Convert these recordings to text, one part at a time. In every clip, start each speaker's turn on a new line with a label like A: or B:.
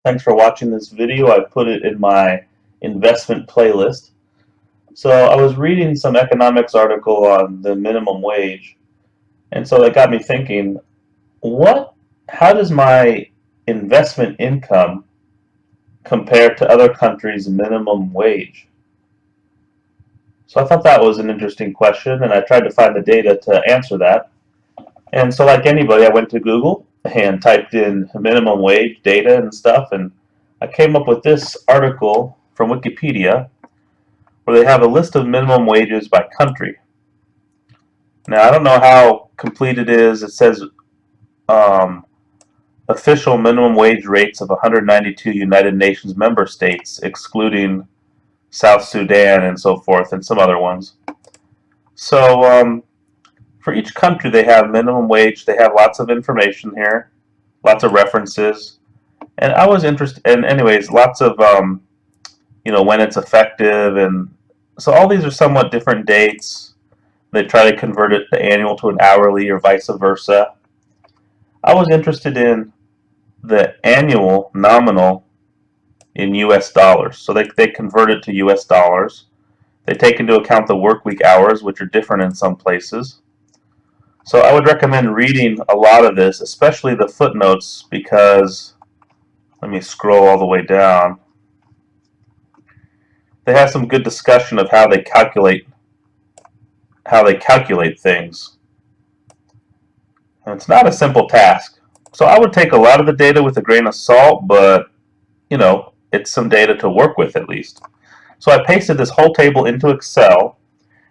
A: Thanks for watching this video. I put it in my investment playlist. So I was reading some economics article on the minimum wage, and so that got me thinking, how does my investment income compare to other countries' minimum wage? So I thought that was an interesting question, and I tried to find the data to answer that. And so like anybody, I went to Google and typed in minimum wage data and stuff, and I came up with this article from Wikipedia where they have a list of minimum wages by country. Now, I don't know how complete it is. It says um, official minimum wage rates of 192 United Nations member states, excluding South Sudan and so forth, and some other ones. So for each country, they have minimum wage. They have lots of information here, lots of references. And I was interested, and anyways, lots of, when it's effective. And so all these are somewhat different dates. They try to convert it the annual to an hourly or vice versa. I was interested in the annual nominal in US dollars. So they convert it to US dollars. They take into account the work week hours, which are different in some places. So I would recommend reading a lot of this, especially the footnotes, because let me scroll all the way down. They have some good discussion of how they calculate things. And it's not a simple task. So I would take a lot of the data with a grain of salt, but it's some data to work with at least. So I pasted this whole table into Excel,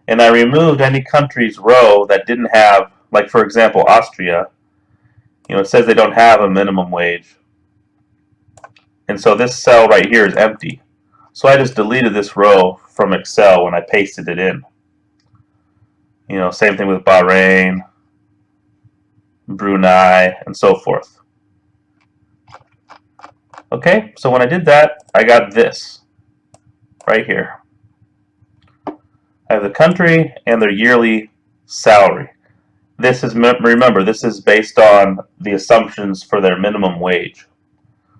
A: and I removed any country's row that didn't have, like for example, Austria. It says they don't have a minimum wage. And so this cell right here is empty. So I just deleted this row from Excel when I pasted it in. Same thing with Bahrain, Brunei, and so forth. Okay, so when I did that, I got this right here. I have the country and their yearly salary. This is, remember, this is based on the assumptions for their minimum wage.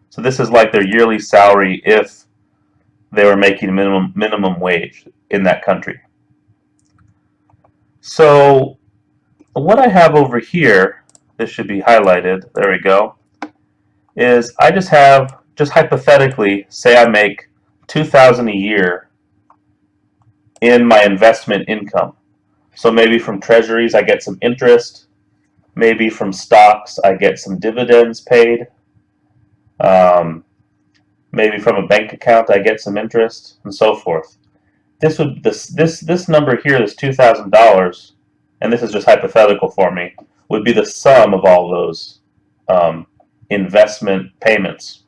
A: So this is like their yearly salary if they were making minimum wage in that country. So what I have over here, this should be highlighted, there we go, is I just hypothetically, say I make $2,000 a year in my investment income. So maybe from treasuries I get some interest, maybe from stocks I get some dividends paid, maybe from a bank account I get some interest, and so forth. This number here, this $2,000, and this is just hypothetical for me, would be the sum of all those investment payments.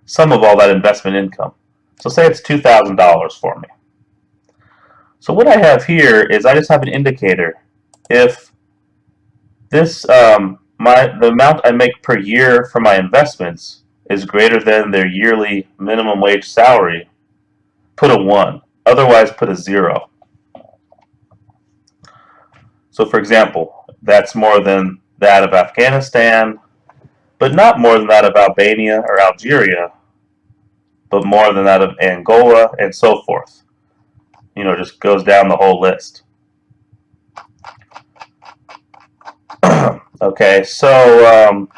A: Sum of all that investment income. So say it's $2,000 for me. So what I have here is I just have an indicator. If this the amount I make per year for my investments is greater than their yearly minimum wage salary, put a 1. Otherwise, put a 0. So for example, that's more than that of Afghanistan, but not more than that of Albania or Algeria, but more than that of Angola, and so forth. Just goes down the whole list. Okay, so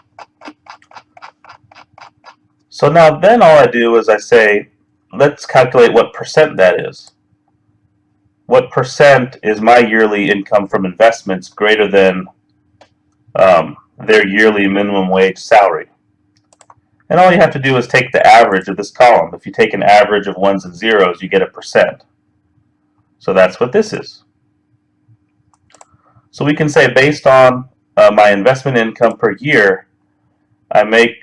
A: now then all I do is I say, let's calculate what percent that is. What percent is my yearly income from investments greater than their yearly minimum wage salary? And all you have to do is take the average of this column. If you take an average of 1s and 0s, you get a percent. So that's what this is. So we can say based on my investment income per year, I make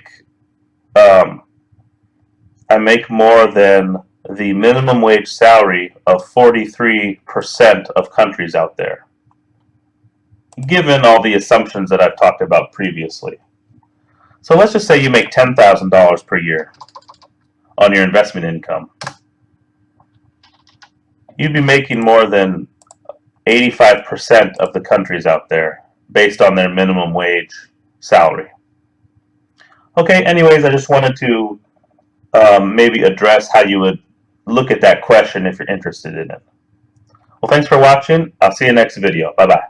A: more than the minimum wage salary of 43% of countries out there, given all the assumptions that I've talked about previously. So let's just say you make $10,000 per year on your investment income. You'd be making more than 85% of the countries out there based on their minimum wage salary. Okay, anyways, I just wanted to maybe address how you would look at that question if you're interested in it. Well, thanks for watching. I'll see you next video. Bye-bye.